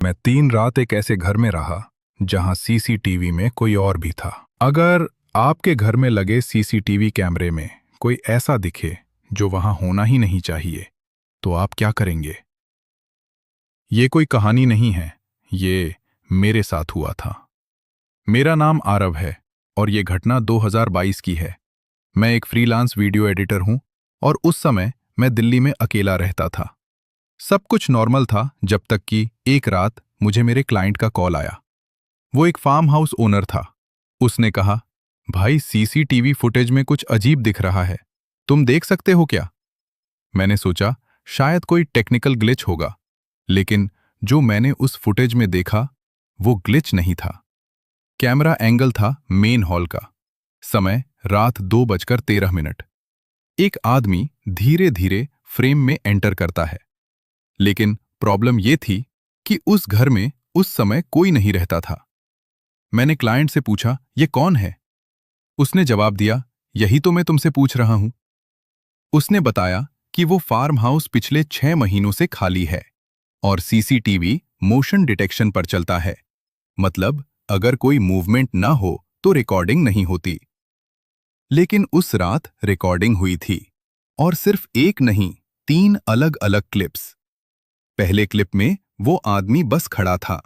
मैं 3 रात एक ऐसे घर में रहा जहां सीसीटीवी में कोई और भी था। अगर आपके घर में लगे सीसीटीवी कैमरे में कोई ऐसा दिखे जो वहां होना ही नहीं चाहिए, तो आप क्या करेंगे? ये कोई कहानी नहीं है, ये मेरे साथ हुआ था। मेरा नाम आरव है और ये घटना 2022 की है। मैं एक फ्रीलांस वीडियो एडिटर हूं और उस समय मैं दिल्ली में अकेला रहता था। सब कुछ नॉर्मल था जब तक कि एक रात मुझे मेरे क्लाइंट का कॉल आया। वो एक फार्म हाउस ओनर था। उसने कहा, भाई सीसीटीवी फुटेज में कुछ अजीब दिख रहा है, तुम देख सकते हो क्या? मैंने सोचा शायद कोई टेक्निकल ग्लिच होगा, लेकिन जो मैंने उस फुटेज में देखा वो ग्लिच नहीं था। कैमरा एंगल था मेन हॉल का। समय रात 2:13। एक आदमी धीरे धीरे फ्रेम में एंटर करता है। लेकिन प्रॉब्लम यह थी कि उस घर में उस समय कोई नहीं रहता था। मैंने क्लाइंट से पूछा, यह कौन है? उसने जवाब दिया, यही तो मैं तुमसे पूछ रहा हूं। उसने बताया कि वो फार्म हाउस पिछले 6 महीनों से खाली है और सीसीटीवी मोशन डिटेक्शन पर चलता है। मतलब अगर कोई मूवमेंट ना हो तो रिकॉर्डिंग नहीं होती। लेकिन उस रात रिकॉर्डिंग हुई थी, और सिर्फ एक नहीं, 3 अलग अलग क्लिप्स। पहले क्लिप में वो आदमी बस खड़ा था,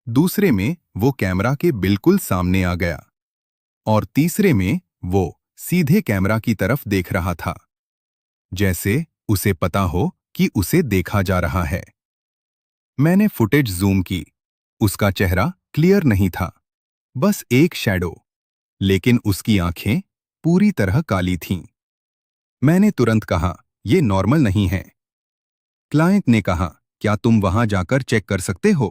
दूसरे में वो कैमरा के बिल्कुल सामने आ गया, और तीसरे में वो सीधे कैमरा की तरफ देख रहा था, जैसे उसे पता हो कि उसे देखा जा रहा है। मैंने फुटेज जूम की। उसका चेहरा क्लियर नहीं था, बस एक शैडो, लेकिन उसकी आंखें पूरी तरह काली थीं। मैंने तुरंत कहा, यह नॉर्मल नहीं है। क्लाइंट ने कहा, क्या तुम वहां जाकर चेक कर सकते हो?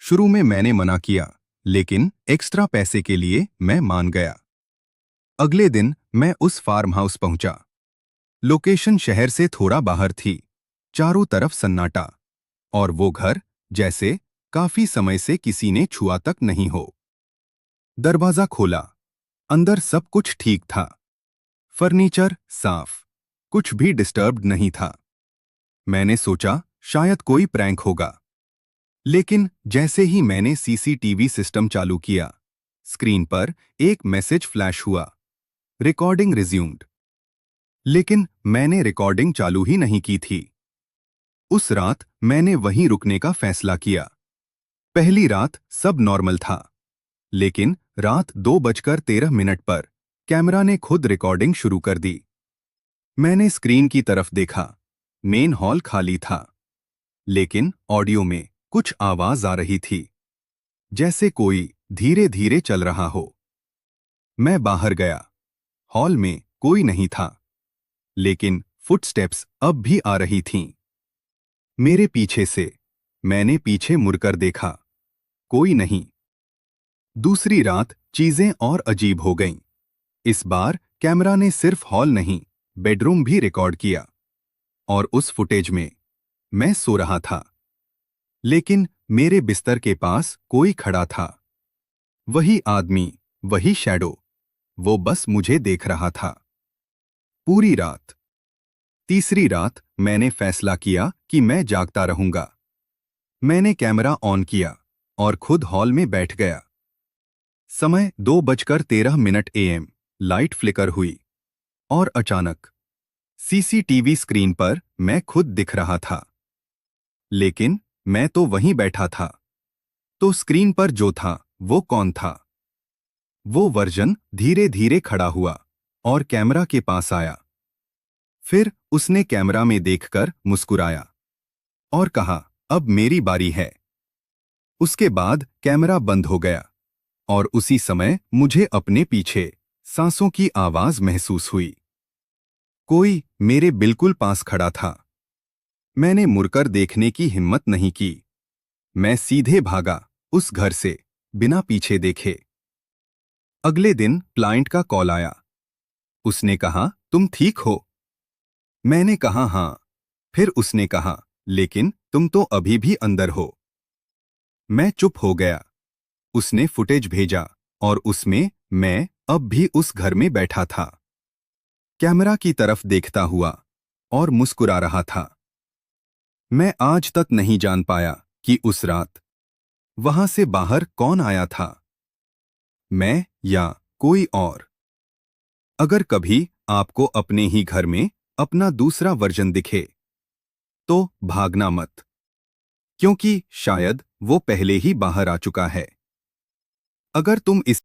शुरू में मैंने मना किया, लेकिन एक्स्ट्रा पैसे के लिए मैं मान गया। अगले दिन मैं उस फार्म हाउस पहुंचा। लोकेशन शहर से थोड़ा बाहर थी, चारों तरफ सन्नाटा, और वो घर जैसे काफी समय से किसी ने छुआ तक नहीं हो। दरवाजा खोला, अंदर सब कुछ ठीक था। फर्नीचर साफ, कुछ भी डिस्टर्ब्ड नहीं था। मैंने सोचा शायद कोई प्रैंक होगा। लेकिन जैसे ही मैंने सीसीटीवी सिस्टम चालू किया, स्क्रीन पर एक मैसेज फ्लैश हुआ, रिकॉर्डिंग रिज्यूम्ड। लेकिन मैंने रिकॉर्डिंग चालू ही नहीं की थी। उस रात मैंने वहीं रुकने का फैसला किया। पहली रात सब नॉर्मल था, लेकिन रात 2:13 पर कैमरा ने खुद रिकॉर्डिंग शुरू कर दी। मैंने स्क्रीन की तरफ देखा, मेन हॉल खाली था, लेकिन ऑडियो में कुछ आवाज आ रही थी, जैसे कोई धीरे धीरे चल रहा हो। मैं बाहर गया। हॉल में कोई नहीं था, लेकिन फुटस्टेप्स अब भी आ रही थीं। मेरे पीछे से। मैंने पीछे मुड़कर देखा, कोई नहीं। दूसरी रात चीजें और अजीब हो गईं। इस बार कैमरा ने सिर्फ हॉल नहीं, बेडरूम भी रिकॉर्ड किया, और उस फुटेज में मैं सो रहा था, लेकिन मेरे बिस्तर के पास कोई खड़ा था। वही आदमी, वही शैडो, वो बस मुझे देख रहा था पूरी रात। तीसरी रात मैंने फैसला किया कि मैं जागता रहूंगा। मैंने कैमरा ऑन किया और खुद हॉल में बैठ गया। समय 2:13 AM। लाइट फ्लिकर हुई, और अचानक सीसीटीवी स्क्रीन पर मैं खुद दिख रहा था। लेकिन मैं तो वहीं बैठा था। तो स्क्रीन पर जो था वो कौन था? वो वर्जन धीरे धीरे खड़ा हुआ और कैमरा के पास आया। फिर उसने कैमरा में देखकर मुस्कुराया और कहा, अब मेरी बारी है। उसके बाद कैमरा बंद हो गया, और उसी समय मुझे अपने पीछे सांसों की आवाज महसूस हुई। कोई मेरे बिल्कुल पास खड़ा था। मैंने मुड़कर देखने की हिम्मत नहीं की। मैं सीधे भागा उस घर से, बिना पीछे देखे। अगले दिन क्लाइंट का कॉल आया। उसने कहा, तुम ठीक हो? मैंने कहा हाँ। फिर उसने कहा, लेकिन तुम तो अभी भी अंदर हो। मैं चुप हो गया। उसने फुटेज भेजा, और उसमें मैं अब भी उस घर में बैठा था, कैमरा की तरफ देखता हुआ और मुस्कुरा रहा था। मैं आज तक नहीं जान पाया कि उस रात वहां से बाहर कौन आया था, मैं या कोई और। अगर कभी आपको अपने ही घर में अपना दूसरा वर्जन दिखे, तो भागना मत, क्योंकि शायद वो पहले ही बाहर आ चुका है। अगर तुम इस